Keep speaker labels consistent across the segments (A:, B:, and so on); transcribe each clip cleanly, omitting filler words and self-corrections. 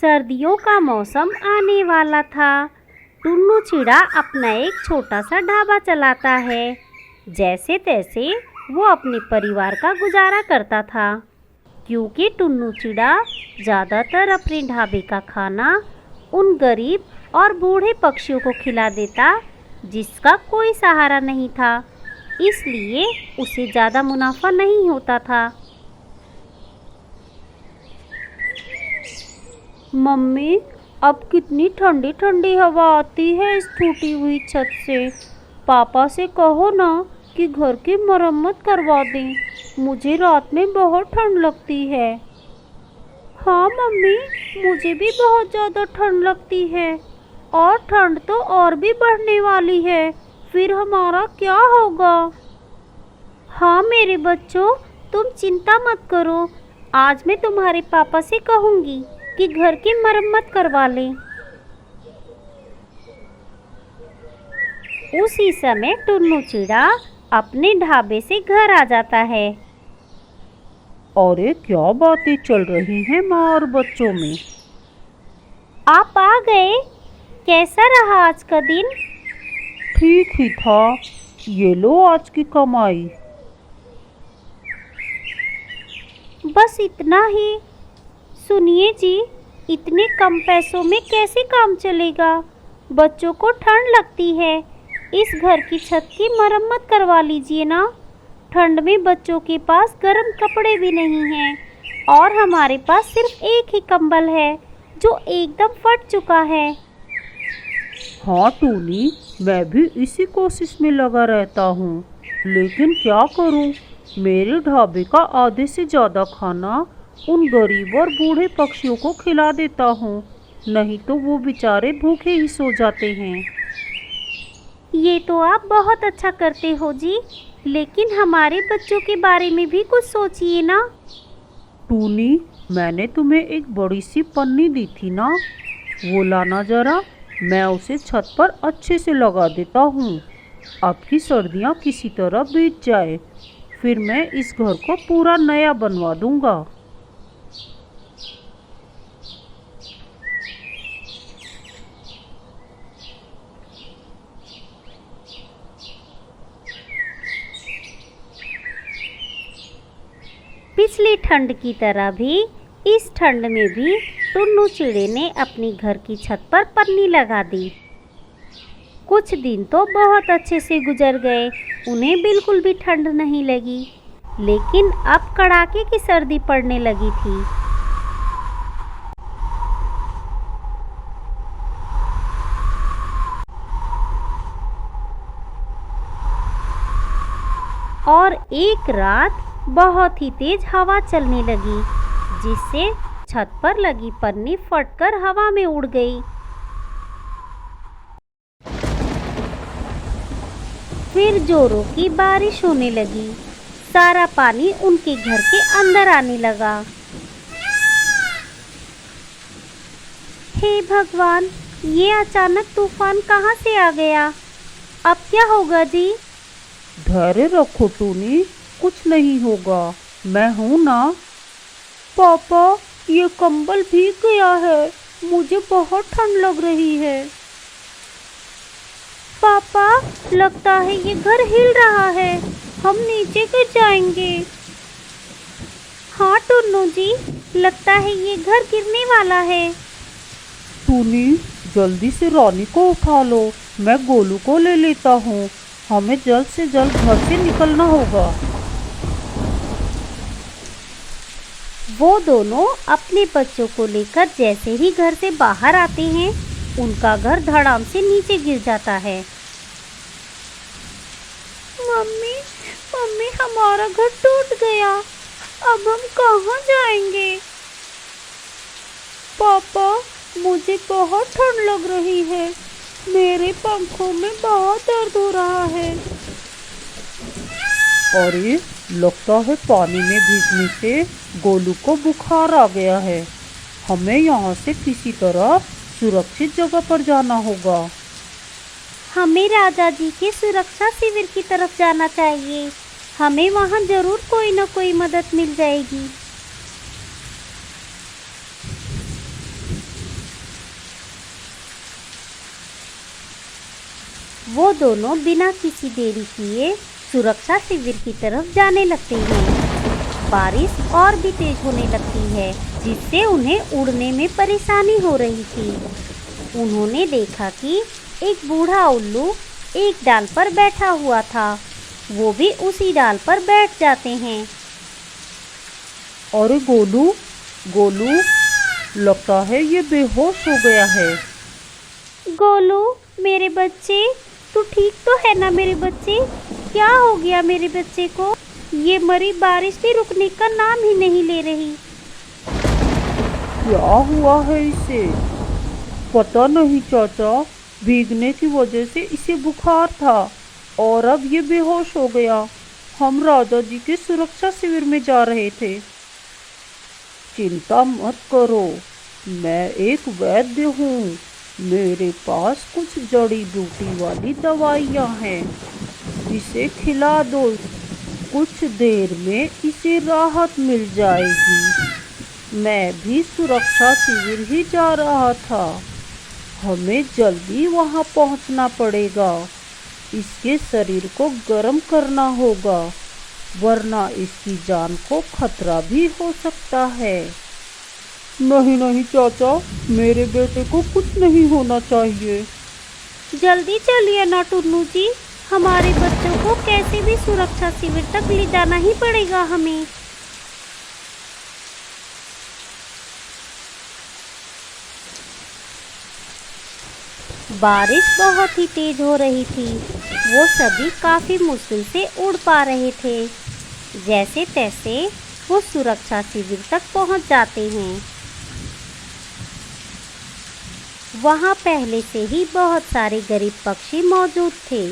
A: सर्दियों का मौसम आने वाला था। टुन्नू चिड़ा अपना एक छोटा सा ढाबा चलाता है। जैसे तैसे वो अपने परिवार का गुजारा करता था, क्योंकि टुन्नू चिड़ा ज़्यादातर अपने ढाबे का खाना उन गरीब और बूढ़े पक्षियों को खिला देता जिसका कोई सहारा नहीं था, इसलिए उसे ज़्यादा मुनाफा नहीं होता था। मम्मी, अब कितनी ठंडी ठंडी हवा आती है इस टूटी हुई छत से। पापा से कहो ना कि घर की मरम्मत करवा दें, मुझे रात में बहुत ठंड लगती है। हाँ मम्मी, मुझे भी बहुत ज़्यादा ठंड लगती है, और ठंड तो और भी बढ़ने वाली है, फिर हमारा क्या होगा। हाँ मेरे बच्चों, तुम चिंता मत करो, आज मैं तुम्हारे पापा से कहूँगी कि घर की मरम्मत करवा लें। उसी समय टुन्नू चिड़ा अपने ढाबे से घर आ जाता है।
B: अरे क्या बातें चल रही हैं माँ और बच्चों में।
A: आप आ गए, कैसा रहा आज का दिन?
B: ठीक ही था, ये लो आज की कमाई।
A: बस इतना ही? सुनिए जी, इतने कम पैसों में कैसे काम चलेगा? बच्चों को ठंड लगती है, इस घर की छत की मरम्मत करवा लीजिए ना। ठंड में बच्चों के पास गर्म कपड़े भी नहीं हैं, और हमारे पास सिर्फ एक ही कंबल है जो एकदम फट चुका है।
B: हाँ टूनी, मैं भी इसी कोशिश में लगा रहता हूँ, लेकिन क्या करूँ, मेरे ढाबे का आधे से ज़्यादा खाना उन गरीब और बूढ़े पक्षियों को खिला देता हूँ, नहीं तो वो बेचारे भूखे ही सो जाते हैं।
A: ये तो आप बहुत अच्छा करते हो जी, लेकिन हमारे बच्चों के बारे में भी कुछ सोचिए ना।
B: टूनी, मैंने तुम्हें एक बड़ी सी पन्नी दी थी ना, वो लाना जरा, मैं उसे छत पर अच्छे से लगा देता हूँ। अब की सर्दियाँ किसी तरह बीत जाए, फिर मैं इस घर को पूरा नया बनवा दूँगा।
A: पिछली ठंड की तरह भी इस ठंड में भी टुन्नू चिड़े ने अपनी घर की छत पर पन्नी लगा दी। कुछ दिन तो बहुत अच्छे से गुजर गए, उन्हें बिल्कुल भी ठंड नहीं लगी, लेकिन अब कड़ाके की सर्दी पड़ने लगी थी। और एक रात बहुत ही तेज हवा चलने लगी, जिससे छत पर लगी पन्नी फटकर हवा में उड़ गई। फिर जोरों की बारिश होने लगी, सारा पानी उनके घर के अंदर आने लगा। हे भगवान, ये अचानक तूफान कहाँ से आ गया? अब क्या होगा जी?
B: धैर्य रखो टूनी, कुछ नहीं होगा, मैं हूँ ना। पापा, ये कंबल भीग गया है, मुझे बहुत ठंड लग रही है।
A: पापा, लगता है ये घर हिल रहा है, हम नीचे गिर जाएंगे। हाँ टुन्नू जी, लगता है ये घर गिरने वाला है।
B: टूनी, जल्दी से रानी को उठा लो, मैं गोलू को ले लेता हूँ, हमें जल्द से जल्द घर से निकलना होगा।
A: वो दोनों अपने बच्चों को लेकर जैसे ही घर से बाहर आते हैं, उनका घर धड़ाम से नीचे गिर जाता है। मम्मी, मम्मी, हमारा घर टूट गया, अब हम कहाँ जाएंगे? पापा, मुझे बहुत ठंड लग रही है, मेरे पंखों में बहुत दर्द हो रहा है।
B: अरे, लगता है पानी में भीगने से गोलू को बुखार आ गया है, हमें यहाँ से किसी तरह सुरक्षित जगह पर जाना होगा।
A: हमें राजा जी के सुरक्षा शिविर की तरफ जाना चाहिए, हमें वहाँ जरूर कोई न कोई मदद मिल जाएगी। वो दोनों बिना किसी देरी किए सुरक्षा शिविर की तरफ जाने लगते हैं। बारिश और भी तेज होने लगती है, जिससे उन्हें उड़ने में परेशानी हो रही थी। उन्होंने देखा कि एक बूढ़ा उल्लू एक डाल पर बैठा हुआ था। वो भी उसी डाल पर बैठ जाते हैं।
B: अरे गोलू, गोलू, लगता है ये बेहोश हो गया है।
A: गोलू, मेरे बच्चे, तू ठीक तो है ना मेरे बच्चे? क्या हो गया मेरे बच्चे को? ये मरी बारिश भी रुकने का नाम ही नहीं ले रही।
B: क्या हुआ है इसे? पता नहीं चाचा, भीगने की वजह से इसे बुखार था और अब ये बेहोश हो गया। हम राजा जी के सुरक्षा शिविर में जा रहे थे। चिंता मत करो, मैं एक वैद्य हूँ। मेरे पास कुछ जड़ी बूटी वाली दवाइयाँ हैं। इसे खिला दो, कुछ देर में इसे राहत मिल जाएगी। मैं भी सुरक्षा शिविर ही जा रहा था। हमें जल्दी वहां पहुंचना पड़ेगा। इसके शरीर को गर्म करना होगा, वरना इसकी जान को खतरा भी हो सकता है। नहीं नहीं चाचा, मेरे बेटे को कुछ नहीं होना चाहिए।
A: जल्दी चलिए ना टुन्नू जी, हमारे बच्चों को कैसे भी सुरक्षा शिविर तक ले जाना ही पड़ेगा हमें। बारिश बहुत ही तेज हो रही थी। वो सभी काफी मुश्किल से उड़ पा रहे थे। जैसे तैसे वो सुरक्षा शिविर तक पहुंच जाते हैं। वहां पहले से ही बहुत सारे गरीब पक्षी मौजूद थे।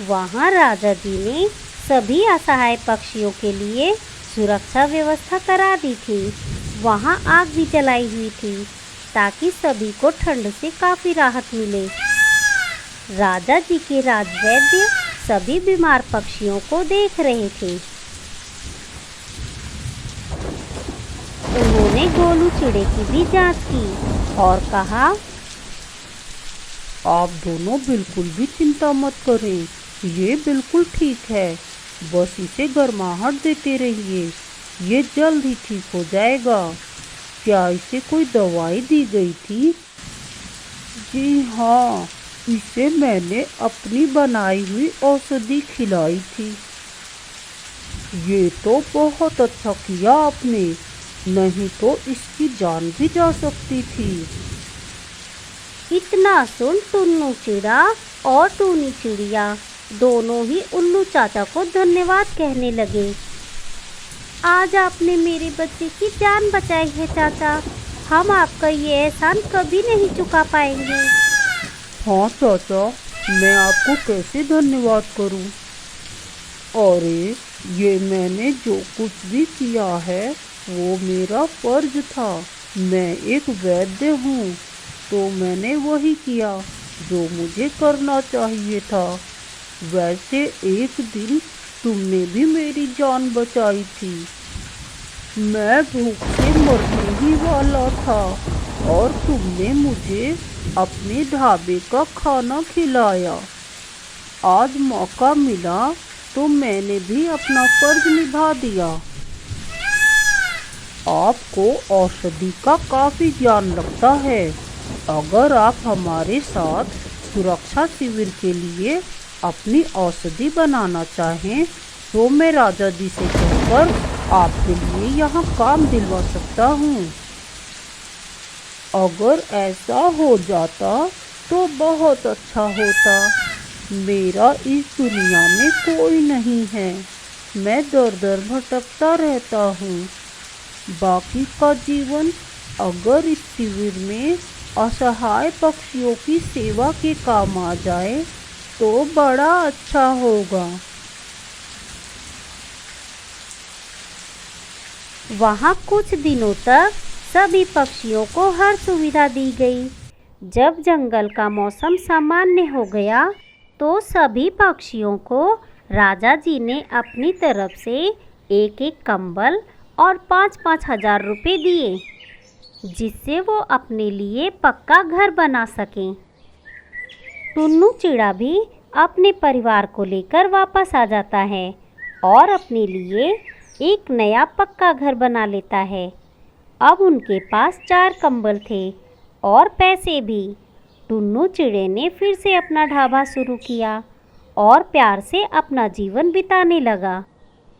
A: वहां राजा जी ने सभी असहाय पक्षियों के लिए सुरक्षा व्यवस्था करा दी थी। वहां आग भी जलाई हुई थी ताकि सभी को ठंड से काफी राहत मिले। राजा जी के राजवैद्य सभी बीमार पक्षियों को देख रहे थे। उन्होंने गोलू चिड़े की भी जांच की और कहा,
B: आप दोनों बिल्कुल भी चिंता मत करें, ये बिल्कुल ठीक है। बस इसे गर्माहट देते रहिए, ये जल्द ही ठीक हो जाएगा। क्या इसे कोई दवाई दी गई थी? जी हाँ, इसे मैंने अपनी बनाई हुई औषधि खिलाई थी। ये तो बहुत अच्छा किया आपने, नहीं तो इसकी जान भी जा सकती थी।
A: इतना सुन टुन्नू चिड़ा और टूनी चिड़िया दोनों ही उल्लू चाचा को धन्यवाद कहने लगे। आज आपने मेरे बच्चे की जान बचाई है चाचा, हम आपका ये एहसान कभी नहीं चुका पाएंगे।
B: हाँ चाचा, मैं आपको कैसे धन्यवाद करूं? अरे, ये मैंने जो कुछ भी किया है वो मेरा फर्ज था। मैं एक वैद्य हूँ, तो मैंने वही किया जो मुझे करना चाहिए था। वैसे एक दिन तुमने भी मेरी जान बचाई थी। मैं भूख से मरने ही वाला था और तुमने मुझे अपने ढाबे का खाना खिलाया। आज मौका मिला तो मैंने भी अपना फर्ज निभा दिया। आपको औषधि का काफ़ी ज्ञान लगता है। अगर आप हमारे साथ सुरक्षा शिविर के लिए अपनी औषधि बनाना चाहें तो मैं राजा जी से कहकर आपके लिए यहाँ काम दिलवा सकता हूँ। अगर ऐसा हो जाता तो बहुत अच्छा होता। मेरा इस दुनिया में कोई नहीं है, मैं दर दर भटकता रहता हूँ। बाकी का जीवन अगर इस शिविर में असहाय पक्षियों की सेवा के काम आ जाए तो बड़ा अच्छा होगा।
A: वहाँ कुछ दिनों तक सभी पक्षियों को हर सुविधा दी गई। जब जंगल का मौसम सामान्य हो गया तो सभी पक्षियों को राजा जी ने अपनी तरफ से एक एक कंबल और 5-5 हजार रुपये दिए, जिससे वो अपने लिए पक्का घर बना सकें। टुन्नू चिड़ा भी अपने परिवार को लेकर वापस आ जाता है और अपने लिए एक नया पक्का घर बना लेता है। अब उनके पास 4 कंबल थे और पैसे भी। टुन्नू चिड़े ने फिर से अपना ढाबा शुरू किया और प्यार से अपना जीवन बिताने लगा।